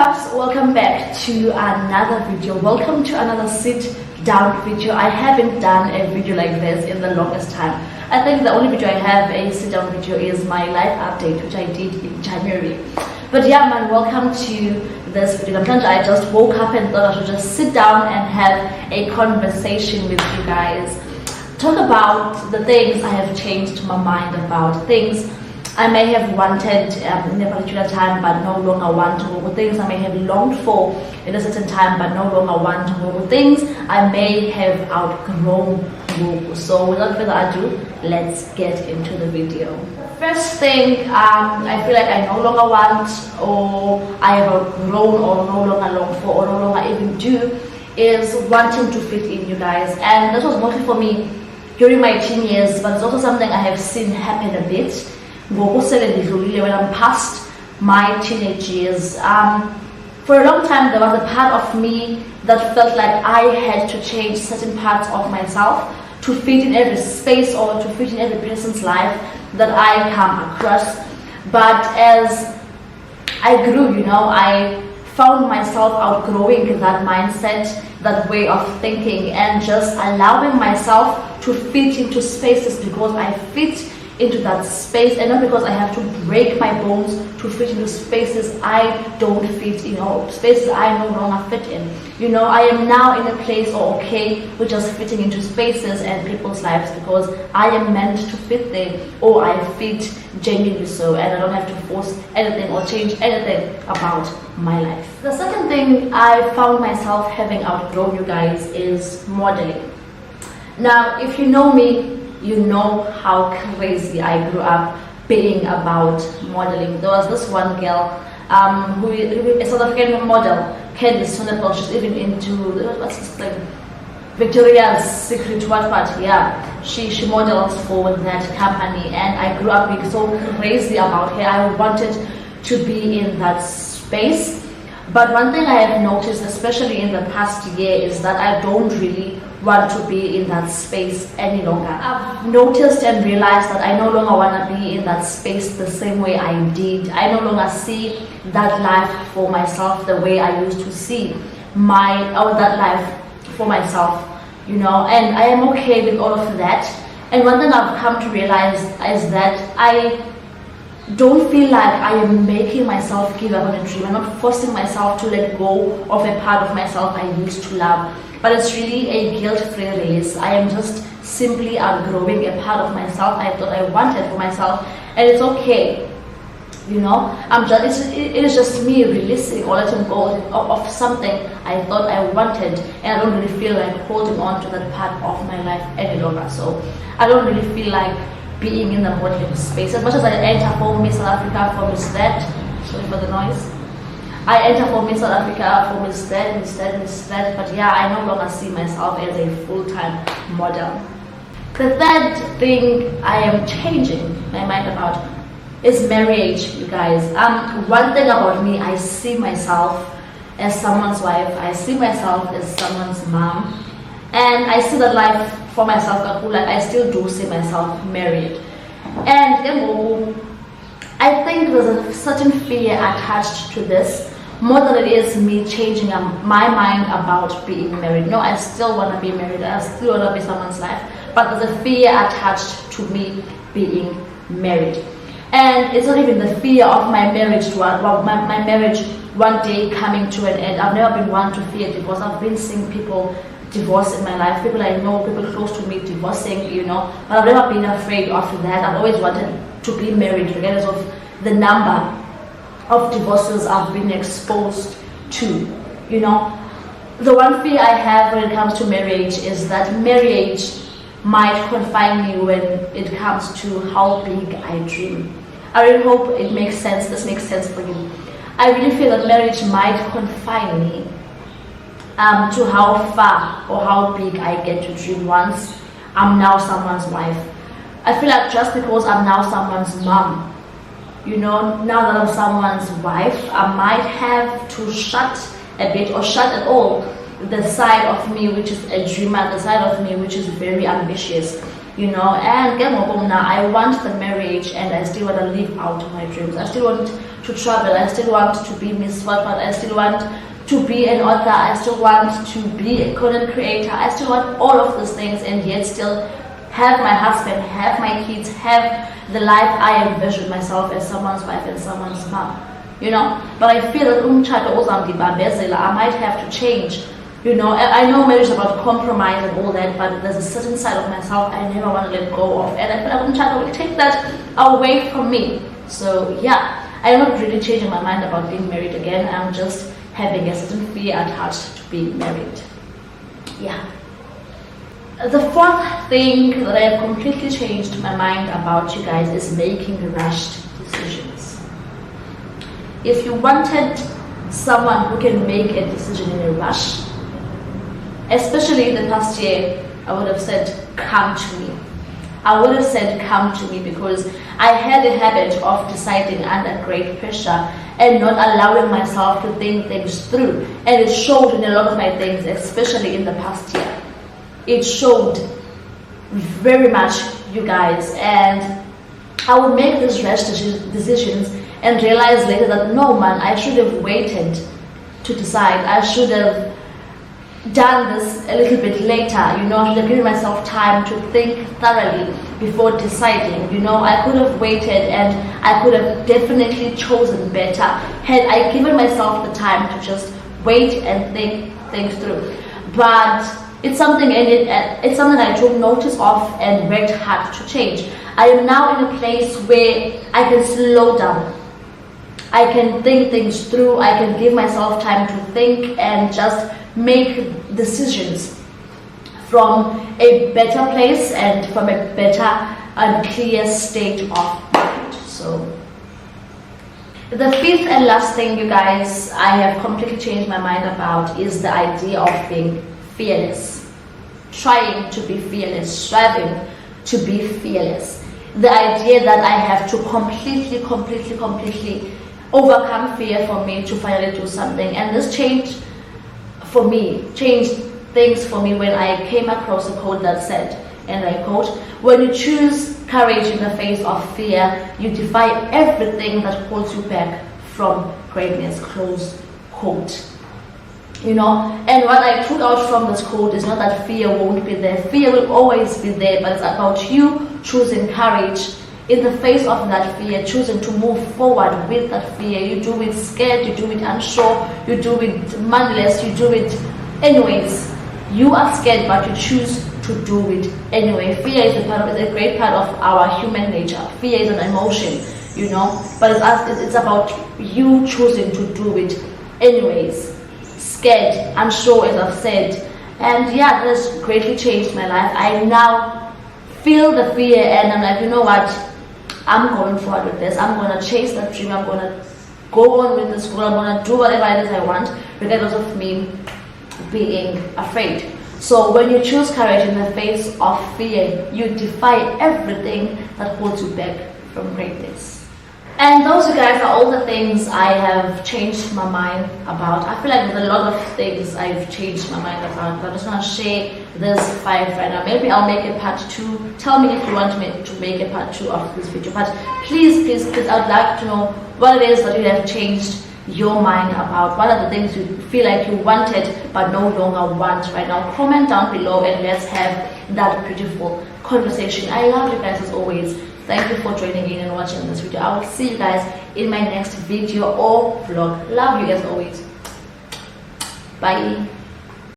loves, welcome back to another video. Welcome to another sit down video. I haven't done a video like this in the longest time. I think the only video I have a sit down video is my life update, which I did in January. But yeah man, welcome to this video. I just woke up and thought I should just sit down and have a conversation with you guys. Talk about the things I have changed my mind about, things I may have wanted in a particular time but no longer want, or things I may have longed for in a certain time but no longer want, or things I may have outgrown. So without further ado, let's get into the video. First thing I feel like I no longer want, or I have outgrown, or no longer long for, or no longer even do, is wanting to fit in, you guys. And this was mostly for me during my teen years, but it's also something I have seen happen a bit when I'm past my teenage years. For a long time there was a part of me that felt like I had to change certain parts of myself to fit in every space or to fit in every person's life that I come across. But as I grew, I found myself outgrowing that mindset, that way of thinking, and just allowing myself to fit into spaces because I fit into that space, and not because I have to break my bones to fit into spaces I don't fit in, or spaces I no longer fit in. I am now in a place okay with just fitting into spaces and people's lives because I am meant to fit there, or I fit genuinely so, and I don't have to force anything or change anything about my life. The second thing I found myself having outgrown, you guys, is modeling. Now, if you know me, you know how crazy I grew up being about modeling. There was this one girl who is a South African model, Candice Sonepel. She's even into what's this thing, Victoria's Secret, yeah, she models for that company, and I grew up being so crazy about her. I wanted to be in that space. But one thing I have noticed, especially in the past year, is that I don't really want to be in that space any longer. I've noticed and realized that I no longer want to be in that space the same way I did. I no longer see that life for myself the way I used to see that life for myself, and I am okay with all of that. And one thing I've come to realize is that I don't feel like I am making myself give up on a dream. I'm not forcing myself to let go of a part of myself I used to love, but it's really a guilt-free release. I am just simply outgrowing a part of myself I thought I wanted for myself, and it's okay. It is just me releasing or letting go of something I thought I wanted, and I don't really feel like holding on to that part of my life any longer. So I don't really feel like being in the modeling space. As much as I enter for Miss South Africa, for Miss That, sorry for the noise, I enter for Miss South Africa, for Miss That, but yeah, I no longer see myself as a full-time model. The third thing I am changing my mind about is marriage, you guys. One thing about me, I see myself as someone's wife, I see myself as someone's mom, and I see that life for myself, like I still do see myself married. And I think there's a certain fear attached to this, more than it is me changing my mind about being married. No, I still want to be married, I still want to be someone's life, but there's a fear attached to me being married. And it's not even the fear of my marriage my marriage one day coming to an end. I've never been one to fear divorce. I've been seeing people divorce in my life, people I know, people close to me divorcing, but I've never been afraid of that. I've always wanted to be married, regardless of the number of divorces I've been exposed to. The one fear I have when it comes to marriage is that marriage might confine me when it comes to how big I dream. I really hope it makes sense, this makes sense for you. I really feel that marriage might confine me to how far or how big I get to dream once I'm now someone's wife. I feel like just because I'm now someone's mom, now that I'm someone's wife, I might have to shut a bit or shut at all the side of me which is a dreamer, the side of me which is very ambitious. you know. And now I want the marriage, and I still want to live out my dreams. I still want to travel. I still want to be Miss Worldwide. I still want to be an author. I still want to be a content creator. I still want all of those things, and yet still have my husband, have my kids, have the life I envision myself as someone's wife and someone's mom, you know. But I feel that I might have to change, you know. I know marriage is about compromise and all that, but there's a certain side of myself I never want to let go of, and I feel like Umchata will take that away from me. So yeah, I'm not really changing my mind about being married again. I'm just having a certain fear attached to being married. Yeah. The fourth thing that I have completely changed my mind about, you guys, is making rushed decisions. If you wanted someone who can make a decision in a rush, especially in the past year, I would have said, come to me. I would have said, come to me, because I had a habit of deciding under great pressure and not allowing myself to think things through. And it showed in a lot of my things, especially in the past year. It showed very much, you guys, and I would make these rash decisions and realize later that no, man, I should have waited to decide. I should have done this a little bit later, you know. I should have given myself time to think thoroughly before deciding, you know. I could have waited, and I could have definitely chosen better had I given myself the time to just wait and think things through. But it's something, and it's something I took notice of and worked hard to change. I am now in a place where I can slow down. I can think things through. I can give myself time to think and just make decisions from a better place and from a better and clear state of mind. So the fifth and last thing, you guys, I have completely changed my mind about is the idea of being fearless. Trying to be fearless, striving to be fearless. The idea that I have to completely overcome fear for me to finally do something. And this changed things for me when I came across a quote that said, and I quote, "When you choose courage in the face of fear, you defy everything that holds you back from greatness," close quote. You know, and what I took out from this quote is not that fear won't be there. Fear will always be there, but it's about you choosing courage in the face of that fear, choosing to move forward with that fear. You do it scared, you do it unsure, you do it mindless, you do it anyways. You are scared, but you choose to do it anyway. Fear is a great part of our human nature. Fear is an emotion, you know, but it's about you choosing to do it anyways. Scared, unsure, as I've said. And yeah, that has greatly changed my life. I now feel the fear, and I'm like, you know what, I'm going forward with this. I'm going to chase that dream. I'm going to go on with this goal. I'm going to do whatever it is I want, regardless of me being afraid. So when you choose courage in the face of fear, you defy everything that holds you back from greatness. And those, you guys, are all the things I have changed my mind about. I feel like there's a lot of things I've changed my mind about, but I'm just going to share this 5 right now. Maybe I'll make a part 2. Tell me if you want me to make a part 2 of this video. But please, I'd like to know what it is that you have changed your mind about. What are the things you feel like you wanted but no longer want right now? Comment down below and let's have that beautiful conversation. I love you guys as always. Thank you for joining in and watching this video. I will see you guys in my next video or vlog. Love you as always. Bye.